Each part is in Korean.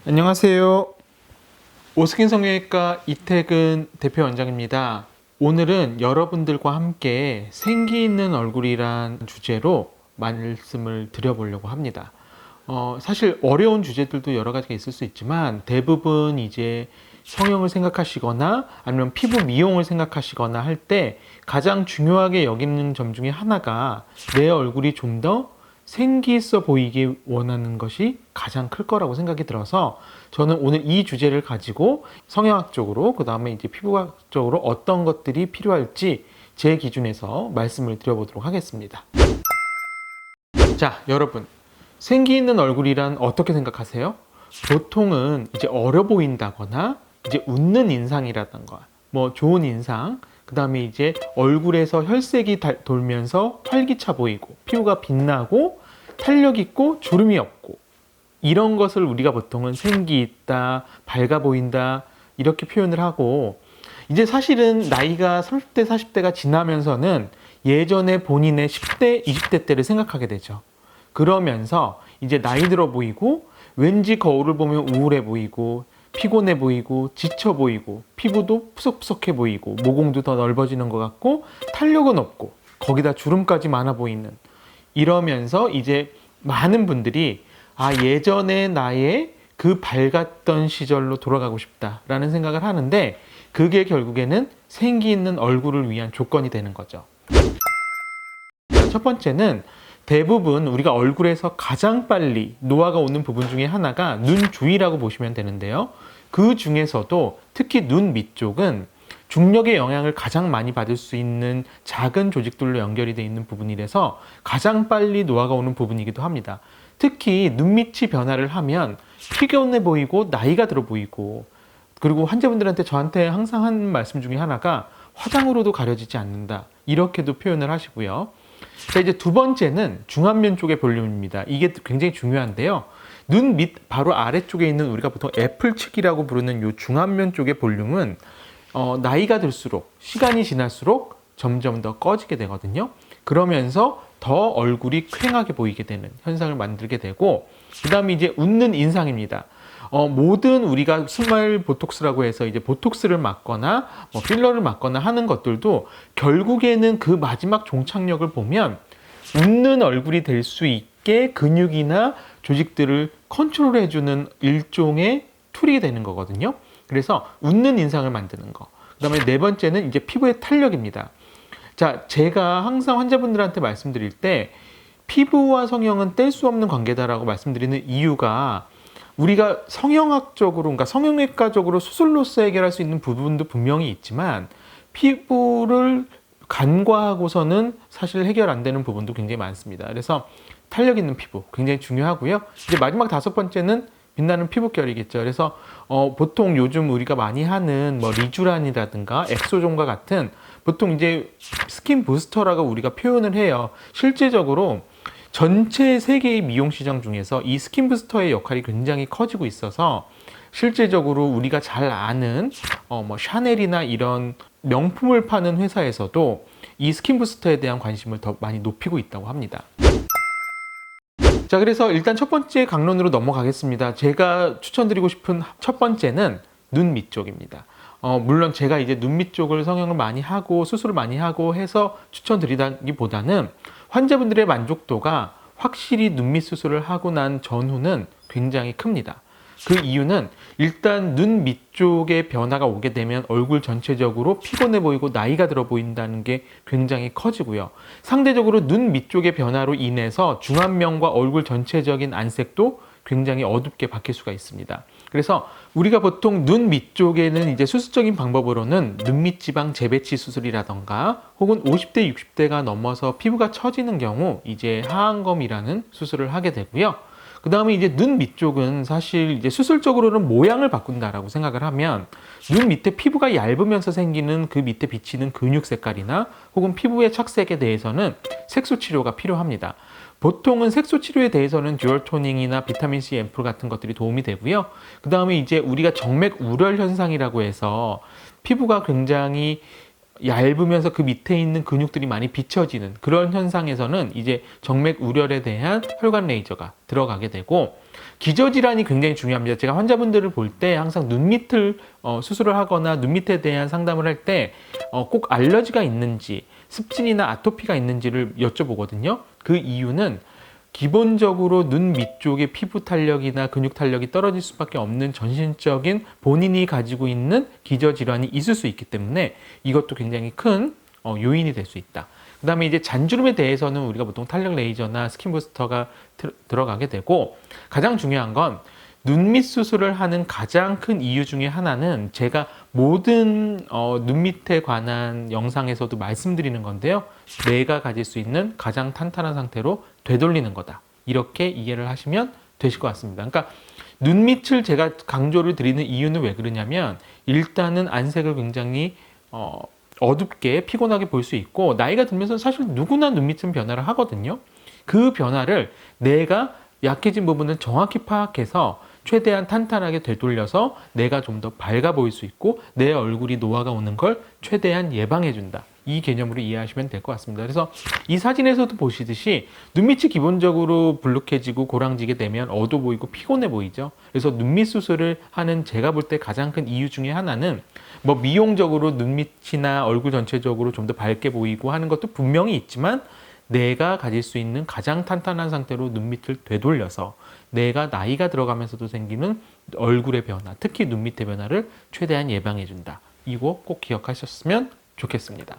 안녕하세요. 오스킨 성형외과 이태근 대표 원장입니다. 오늘은 여러분들과 함께 생기 있는 얼굴이란 주제로 말씀을 드려보려고 합니다. 사실 어려운 주제들도 여러 가지가 있을 수 있지만 대부분 이제 성형을 생각하시거나 아니면 피부 미용을 생각하시거나 할 때 가장 중요하게 여기는 점 중에 하나가 내 얼굴이 좀 더 생기 있어 보이기 원하는 것이 가장 클 거라고 생각이 들어서 저는 오늘 이 주제를 가지고 성형학적으로 그 다음에 이제 피부학적으로 어떤 것들이 필요할지 제 기준에서 말씀을 드려보도록 하겠습니다. 자, 여러분, 생기 있는 얼굴이란 어떻게 생각하세요? 보통은 이제 어려 보인다거나 이제 웃는 인상이라던가 뭐 좋은 인상, 그 다음에 이제 얼굴에서 혈색이 돌면서 활기차 보이고 피부가 빛나고 탄력 있고 주름이 없고 이런 것을 우리가 보통은 생기 있다, 밝아 보인다 이렇게 표현을 하고, 이제 사실은 나이가 30대, 40대가 지나면서는 예전에 본인의 10대, 20대 때를 생각하게 되죠. 그러면서 이제 나이 들어 보이고 왠지 거울을 보면 우울해 보이고 피곤해 보이고 지쳐 보이고 피부도 푸석푸석해 보이고 모공도 더 넓어지는 것 같고 탄력은 없고 거기다 주름까지 많아 보이는, 이러면서 이제 많은 분들이 예전의 나의 그 밝았던 시절로 돌아가고 싶다라는 생각을 하는데, 그게 결국에는 생기 있는 얼굴을 위한 조건이 되는 거죠. 첫 번째는 대부분 우리가 얼굴에서 가장 빨리 노화가 오는 부분 중에 하나가 눈 주위라고 보시면 되는데요. 그 중에서도 특히 눈 밑쪽은 중력의 영향을 가장 많이 받을 수 있는 작은 조직들로 연결이 되어 있는 부분이라서 가장 빨리 노화가 오는 부분이기도 합니다. 특히 눈밑이 변화를 하면 피곤해 보이고 나이가 들어 보이고, 그리고 환자분들한테 저한테 항상 하는 말씀 중에 하나가 화장으로도 가려지지 않는다 이렇게도 표현을 하시고요. 자, 이제 두 번째는 중안면 쪽의 볼륨입니다. 이게 굉장히 중요한데요. 눈 밑 바로 아래쪽에 있는 우리가 보통 애플측이라고 부르는 이 중안면 쪽의 볼륨은 나이가 들수록 시간이 지날수록 점점 더 꺼지게 되거든요. 그러면서 더 얼굴이 퀭하게 보이게 되는 현상을 만들게 되고, 그 다음에 이제 웃는 인상입니다. 모든 우리가 스마일 보톡스라고 해서 이제 보톡스를 맞거나 뭐 필러를 맞거나 하는 것들도 결국에는 그 마지막 종착역을 보면 웃는 얼굴이 될 수 있게 근육이나 조직들을 컨트롤해주는 일종의 툴이 되는 거거든요. 그래서 웃는 인상을 만드는 거. 그 다음에 네 번째는 이제 피부의 탄력입니다. 자, 제가 항상 환자분들한테 말씀드릴 때 피부와 성형은 뗄 수 없는 관계다라고 말씀드리는 이유가, 우리가 성형학적으로, 그러니까 성형외과적으로 수술로서 해결할 수 있는 부분도 분명히 있지만 피부를 간과하고서는 사실 해결 안 되는 부분도 굉장히 많습니다. 그래서 탄력 있는 피부 굉장히 중요하고요. 이제 마지막 다섯 번째는 빛나는 피부결이겠죠. 그래서 보통 요즘 우리가 많이 하는 뭐 리쥬란이라든가 엑소존과 같은 보통 이제 스킨 부스터라고 우리가 표현을 해요. 실제적으로 전체 세계의 미용 시장 중에서 이 스킨 부스터의 역할이 굉장히 커지고 있어서 실제적으로 우리가 잘 아는 뭐 샤넬이나 이런 명품을 파는 회사에서도 이 스킨 부스터에 대한 관심을 더 많이 높이고 있다고 합니다. 자, 그래서 일단 첫 번째 강론으로 넘어가겠습니다. 제가 추천드리고 싶은 첫 번째는 눈 밑쪽입니다. 물론 제가 이제 눈 밑쪽을 성형을 많이 하고 수술을 많이 하고 해서 추천드리다기보다는 환자분들의 만족도가 확실히 눈 밑 수술을 하고 난 전후는 굉장히 큽니다. 그 이유는 일단 눈 밑쪽에 변화가 오게 되면 얼굴 전체적으로 피곤해 보이고 나이가 들어 보인다는 게 굉장히 커지고요. 상대적으로 눈 밑쪽의 변화로 인해서 중안면과 얼굴 전체적인 안색도 굉장히 어둡게 바뀔 수가 있습니다. 그래서 우리가 보통 눈 밑쪽에는 이제 수술적인 방법으로는 눈밑 지방 재배치 수술이라던가 혹은 50대, 60대가 넘어서 피부가 처지는 경우 이제 하안검이라는 수술을 하게 되고요. 그 다음에 이제 눈 밑쪽은 사실 이제 수술적으로는 모양을 바꾼다라고 생각을 하면 눈 밑에 피부가 얇으면서 생기는 그 밑에 비치는 근육 색깔이나 혹은 피부의 착색에 대해서는 색소 치료가 필요합니다. 보통은 색소 치료에 대해서는 듀얼 토닝이나 비타민C 앰플 같은 것들이 도움이 되고요. 그 다음에 이제 우리가 정맥 우럴 현상이라고 해서 피부가 굉장히 얇으면서 그 밑에 있는 근육들이 많이 비춰지는 그런 현상에서는 이제 정맥 우렬에 대한 혈관 레이저가 들어가게 되고, 기저질환이 굉장히 중요합니다. 제가 환자분들을 볼 때 항상 눈 밑을 수술을 하거나 눈 밑에 대한 상담을 할 때 꼭 알러지가 있는지 습진이나 아토피가 있는지를 여쭤보거든요. 그 이유는 기본적으로 눈 밑쪽의 피부 탄력이나 근육 탄력이 떨어질 수밖에 없는 전신적인 본인이 가지고 있는 기저질환이 있을 수 있기 때문에 이것도 굉장히 큰 요인이 될 수 있다. 그 다음에 이제 잔주름에 대해서는 우리가 보통 탄력 레이저나 스킨 부스터가 들어가게 되고, 가장 중요한 건 눈밑 수술을 하는 가장 큰 이유 중에 하나는 제가 모든 눈 밑에 관한 영상에서도 말씀드리는 건데요. 뇌가 가질 수 있는 가장 탄탄한 상태로 되돌리는 거다. 이렇게 이해를 하시면 되실 것 같습니다. 그러니까 눈 밑을 제가 강조를 드리는 이유는 왜 그러냐면, 일단은 안색을 굉장히 어둡게 피곤하게 볼 수 있고, 나이가 들면서 사실 누구나 눈 밑은 변화를 하거든요. 그 변화를 내가 약해진 부분을 정확히 파악해서 최대한 탄탄하게 되돌려서 내가 좀 더 밝아 보일 수 있고 내 얼굴이 노화가 오는 걸 최대한 예방해 준다. 이 개념으로 이해하시면 될 것 같습니다. 그래서 이 사진에서도 보시듯이 눈밑이 기본적으로 불룩해지고 고랑지게 되면 어두워 보이고 피곤해 보이죠. 그래서 눈밑 수술을 하는 제가 볼 때 가장 큰 이유 중에 하나는 뭐 미용적으로 눈밑이나 얼굴 전체적으로 좀 더 밝게 보이고 하는 것도 분명히 있지만, 내가 가질 수 있는 가장 탄탄한 상태로 눈밑을 되돌려서 내가 나이가 들어가면서도 생기는 얼굴의 변화, 특히 눈밑의 변화를 최대한 예방해 준다. 이거 꼭 기억하셨으면 좋겠습니다.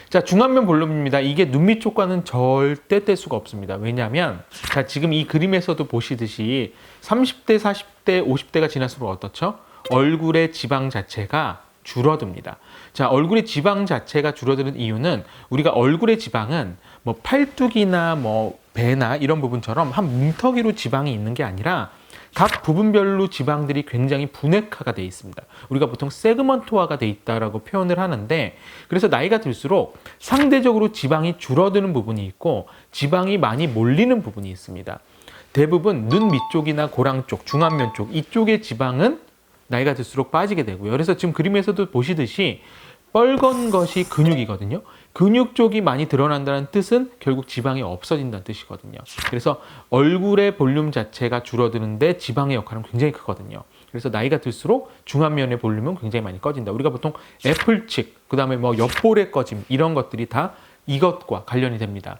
자, 중안면 볼륨입니다. 이게 눈밑 쪽과는 절대 뗄 수가 없습니다. 왜냐하면 자, 지금 이 그림에서도 보시듯이 30대, 40대, 50대가 지날수록 어떻죠? 얼굴의 지방 자체가 줄어듭니다. 자, 얼굴의 지방 자체가 줄어드는 이유는, 우리가 얼굴의 지방은 뭐 팔뚝이나 뭐 배나 이런 부분처럼 한 뭉텅이로 지방이 있는 게 아니라 각 부분별로 지방들이 굉장히 분해화가 되어 있습니다. 우리가 보통 세그먼트화가 되어 있다라고 표현을 하는데, 그래서 나이가 들수록 상대적으로 지방이 줄어드는 부분이 있고 지방이 많이 몰리는 부분이 있습니다. 대부분 눈 밑쪽이나 고랑 쪽, 중안면 쪽 이쪽의 지방은 나이가 들수록 빠지게 되고요. 그래서 지금 그림에서도 보시듯이 빨간 것이 근육이거든요. 근육 쪽이 많이 드러난다는 뜻은 결국 지방이 없어진다는 뜻이거든요. 그래서 얼굴의 볼륨 자체가 줄어드는데 지방의 역할은 굉장히 크거든요. 그래서 나이가 들수록 중안면의 볼륨은 굉장히 많이 꺼진다. 우리가 보통 애플칩, 그 다음에 뭐 옆볼의 꺼짐, 이런 것들이 다 이것과 관련이 됩니다.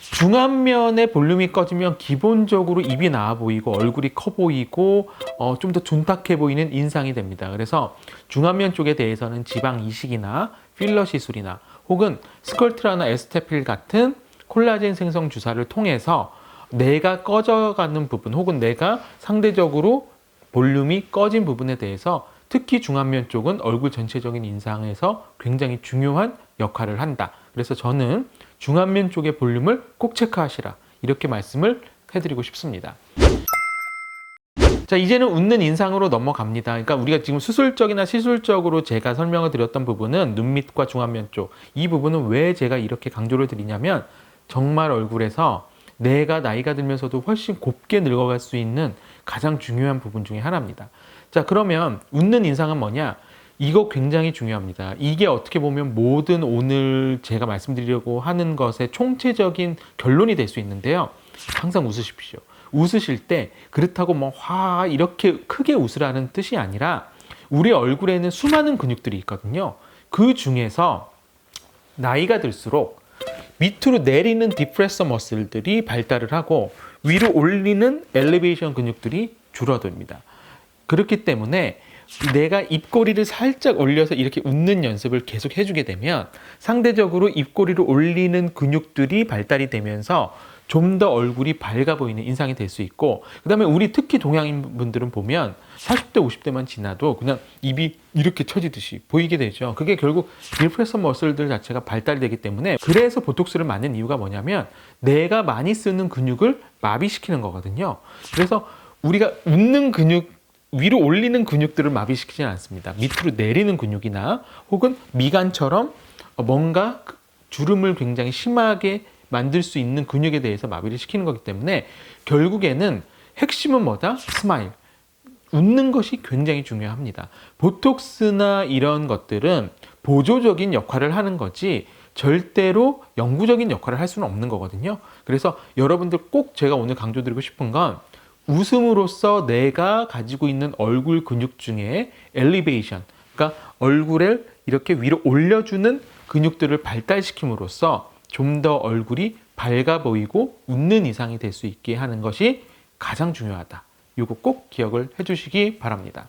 중안면의 볼륨이 꺼지면 기본적으로 입이 나아 보이고 얼굴이 커 보이고 좀 더 둔탁해 보이는 인상이 됩니다. 그래서 중안면 쪽에 대해서는 지방 이식이나 필러 시술이나 혹은 스컬트라나 에스테필 같은 콜라겐 생성 주사를 통해서 내가 꺼져가는 부분 혹은 내가 상대적으로 볼륨이 꺼진 부분에 대해서, 특히 중안면 쪽은 얼굴 전체적인 인상에서 굉장히 중요한 역할을 한다. 그래서 저는 중안면 쪽의 볼륨을 꼭 체크하시라, 이렇게 말씀을 해드리고 싶습니다. 자, 이제는 웃는 인상으로 넘어갑니다. 그러니까 우리가 지금 수술적이나 시술적으로 제가 설명을 드렸던 부분은 눈밑과 중안면 쪽, 이 부분은 왜 제가 이렇게 강조를 드리냐면, 정말 얼굴에서 내가 나이가 들면서도 훨씬 곱게 늙어갈 수 있는 가장 중요한 부분 중에 하나입니다. 자, 그러면 웃는 인상은 뭐냐? 이거 굉장히 중요합니다. 이게 어떻게 보면 모든 오늘 제가 말씀드리려고 하는 것의 총체적인 결론이 될 수 있는데요. 항상 웃으십시오. 웃으실 때 그렇다고 뭐 이렇게 크게 웃으라는 뜻이 아니라, 우리 얼굴에는 수많은 근육들이 있거든요. 그 중에서 나이가 들수록 밑으로 내리는 디프레서 머슬들이 발달을 하고 위로 올리는 엘리베이션 근육들이 줄어듭니다. 그렇기 때문에 내가 입꼬리를 살짝 올려서 이렇게 웃는 연습을 계속 해주게 되면 상대적으로 입꼬리를 올리는 근육들이 발달이 되면서 좀 더 얼굴이 밝아 보이는 인상이 될 수 있고, 그 다음에 우리 특히 동양인 분들은 보면 40대, 50대만 지나도 그냥 입이 이렇게 처지듯이 보이게 되죠. 그게 결국 디프레서 머슬들 자체가 발달되기 때문에, 그래서 보톡스를 맞는 이유가 뭐냐면 내가 많이 쓰는 근육을 마비시키는 거거든요. 그래서 우리가 웃는 근육, 위로 올리는 근육들을 마비시키지는 않습니다. 밑으로 내리는 근육이나 혹은 미간처럼 뭔가 주름을 굉장히 심하게 만들 수 있는 근육에 대해서 마비를 시키는 거기 때문에, 결국에는 핵심은 뭐다? 스마일. 웃는 것이 굉장히 중요합니다. 보톡스나 이런 것들은 보조적인 역할을 하는 거지 절대로 영구적인 역할을 할 수는 없는 거거든요. 그래서 여러분들 꼭 제가 오늘 강조드리고 싶은 건 웃음으로써 내가 가지고 있는 얼굴 근육 중에 엘리베이션, 그러니까 얼굴을 이렇게 위로 올려주는 근육들을 발달시킴으로써 좀 더 얼굴이 밝아 보이고 웃는 이상이 될 수 있게 하는 것이 가장 중요하다. 이거 꼭 기억을 해주시기 바랍니다.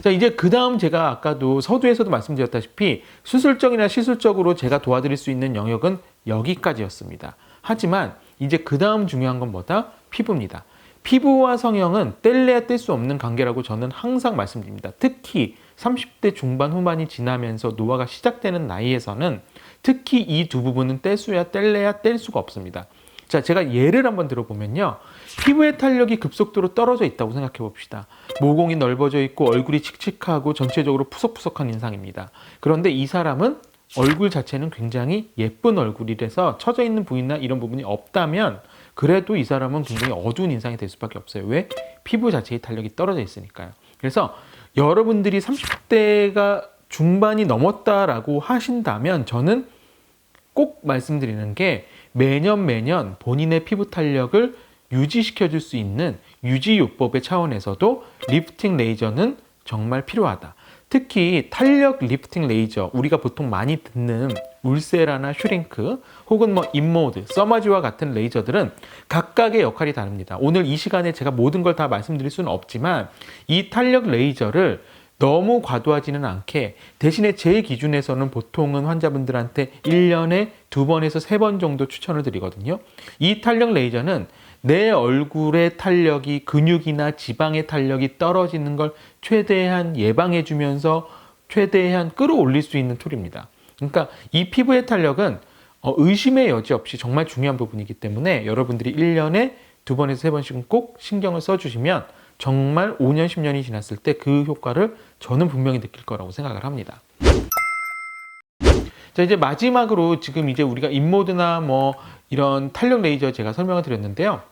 자, 이제 그 다음 제가 아까도 서두에서도 말씀드렸다시피 수술적이나 시술적으로 제가 도와드릴 수 있는 영역은 여기까지였습니다. 하지만 이제 그 다음 중요한 건 뭐다? 피부입니다. 피부와 성형은 뗄래야 뗄 수 없는 관계라고 저는 항상 말씀드립니다. 특히 30대 중반 후반이 지나면서 노화가 시작되는 나이에서는 특히 이 두 부분은 뗄래야 뗄 수가 없습니다. 자, 제가 예를 한번 들어보면요. 피부의 탄력이 급속도로 떨어져 있다고 생각해 봅시다. 모공이 넓어져 있고 얼굴이 칙칙하고 전체적으로 푸석푸석한 인상입니다. 그런데 이 사람은 얼굴 자체는 굉장히 예쁜 얼굴이라서 처져 있는 부위나 이런 부분이 없다면 그래도 이 사람은 굉장히 어두운 인상이 될 수밖에 없어요. 왜? 피부 자체의 탄력이 떨어져 있으니까요. 그래서 여러분들이 30대가 중반이 넘었다라고 하신다면 저는 꼭 말씀드리는 게 매년 본인의 피부 탄력을 유지시켜 줄 수 있는 유지요법의 차원에서도 리프팅 레이저는 정말 필요하다. 특히 탄력 리프팅 레이저, 우리가 보통 많이 듣는 울세라나 슈링크 혹은 뭐 인모드, 써마지와 같은 레이저들은 각각의 역할이 다릅니다. 오늘 이 시간에 제가 모든 걸 다 말씀드릴 수는 없지만 이 탄력 레이저를 너무 과도하지는 않게 대신에 제 기준에서는 보통은 환자분들한테 1년에 2번에서 3번 정도 추천을 드리거든요. 이 탄력 레이저는 내 얼굴의 탄력이 근육이나 지방의 탄력이 떨어지는 걸 최대한 예방해 주면서 최대한 끌어올릴 수 있는 툴입니다. 그러니까 이 피부의 탄력은 의심의 여지 없이 정말 중요한 부분이기 때문에 여러분들이 1년에 2번에서 3번씩은 꼭 신경을 써주시면 정말 5년, 10년이 지났을 때 그 효과를 저는 분명히 느낄 거라고 생각을 합니다. 자, 이제 마지막으로 지금 이제 우리가 인모드나 뭐 이런 탄력 레이저 제가 설명을 드렸는데요.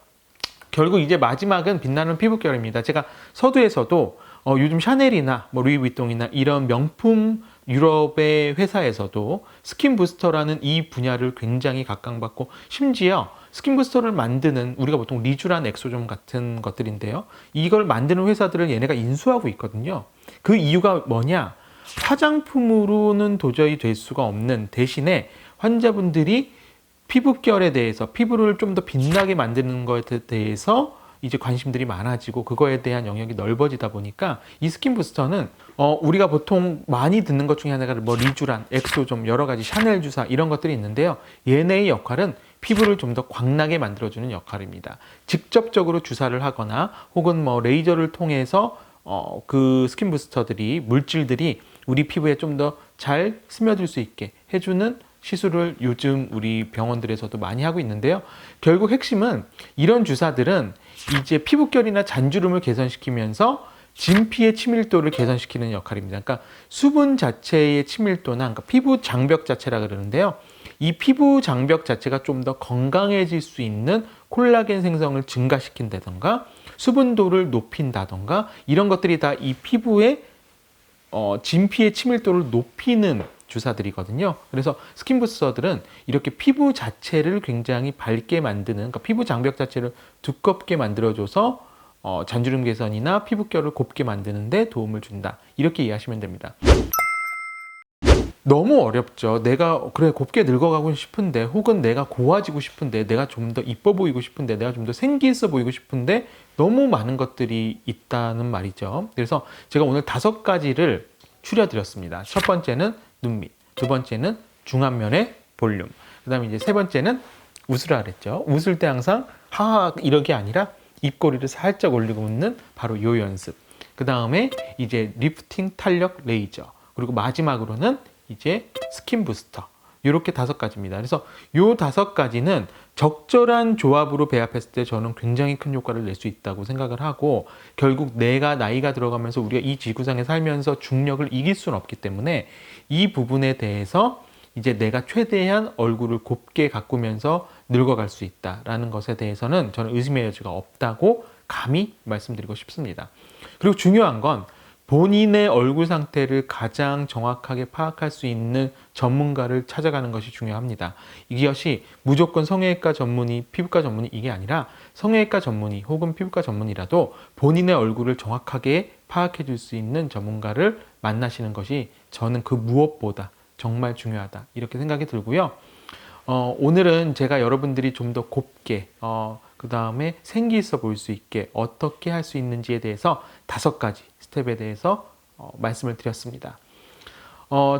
결국 이제 마지막은 빛나는 피부결입니다. 제가 서두에서도 요즘 샤넬이나 뭐 루이비통이나 이런 명품 유럽의 회사에서도 스킨 부스터라는 이 분야를 굉장히 각광받고 심지어 스킨 부스터를 만드는 우리가 보통 리쥬란 엑소좀 같은 것들인데요. 이걸 만드는 회사들을 얘네가 인수하고 있거든요. 그 이유가 뭐냐? 화장품으로는 도저히 될 수가 없는 대신에 환자분들이 피부결에 대해서 피부를 좀 더 빛나게 만드는 것에 대해서 이제 관심들이 많아지고 그거에 대한 영역이 넓어지다 보니까 이 스킨 부스터는 우리가 보통 많이 듣는 것 중에 하나가 뭐 리쥬란, 엑소좀, 여러 가지 샤넬 주사 이런 것들이 있는데요. 얘네의 역할은 피부를 좀 더 광나게 만들어주는 역할입니다. 직접적으로 주사를 하거나 혹은 뭐 레이저를 통해서 그 스킨 부스터들이 물질들이 우리 피부에 좀 더 잘 스며들 수 있게 해주는 시술을 요즘 우리 병원들에서도 많이 하고 있는데요. 결국 핵심은 이런 주사들은 이제 피부결이나 잔주름을 개선시키면서 진피의 친밀도를 개선시키는 역할입니다. 그러니까 수분 자체의 친밀도나 그러니까 피부 장벽 자체라 그러는데요. 이 피부 장벽 자체가 좀 더 건강해질 수 있는 콜라겐 생성을 증가시킨다던가 수분도를 높인다던가 이런 것들이 다 이 피부의 진피의 친밀도를 높이는 주사들이거든요. 그래서 스킨 부스터들은 이렇게 피부 자체를 굉장히 밝게 만드는, 그러니까 피부 장벽 자체를 두껍게 만들어줘서 잔주름 개선이나 피부결을 곱게 만드는 데 도움을 준다. 이렇게 이해하시면 됩니다. 너무 어렵죠. 내가 그래 곱게 늙어가고 싶은데 혹은 내가 고와지고 싶은데 내가 좀 더 이뻐 보이고 싶은데 내가 좀 더 생기 있어 보이고 싶은데 너무 많은 것들이 있다는 말이죠. 그래서 제가 오늘 5가지를 추려드렸습니다. 첫 번째는 눈밑, 두 번째는 중안면의 볼륨, 그 다음에 이제 세 번째는 웃으라 그랬죠. 웃을 때 항상 하하 이렇게 아니라 입꼬리를 살짝 올리고 웃는 바로 요 연습. 그 다음에 이제 리프팅 탄력 레이저, 그리고 마지막으로는 이제 스킨 부스터. 이렇게 5가지입니다. 그래서 요 5가지는 적절한 조합으로 배합했을 때 저는 굉장히 큰 효과를 낼 수 있다고 생각을 하고, 결국 내가 나이가 들어가면서 우리가 이 지구상에 살면서 중력을 이길 수는 없기 때문에 이 부분에 대해서 이제 내가 최대한 얼굴을 곱게 가꾸면서 늙어갈 수 있다라는 것에 대해서는 저는 의심의 여지가 없다고 감히 말씀드리고 싶습니다. 그리고 중요한 건 본인의 얼굴 상태를 가장 정확하게 파악할 수 있는 전문가를 찾아가는 것이 중요합니다. 이것이 무조건 성형외과 전문의, 피부과 전문의 이게 아니라 성형외과 전문의 혹은 피부과 전문의라도 본인의 얼굴을 정확하게 파악해 줄 수 있는 전문가를 만나시는 것이 저는 그 무엇보다 정말 중요하다 이렇게 생각이 들고요. 오늘은 제가 여러분들이 좀 더 곱게 그 다음에 생기 있어 보일 수 있게 어떻게 할 수 있는지에 대해서 5가지 스텝에 대해서 말씀을 드렸습니다.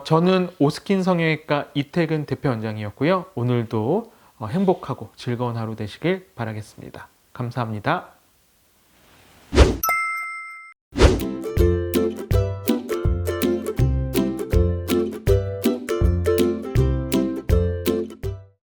저는 오스킨 성형외과 이태근 대표 원장이었고요. 오늘도 행복하고 즐거운 하루 되시길 바라겠습니다. 감사합니다.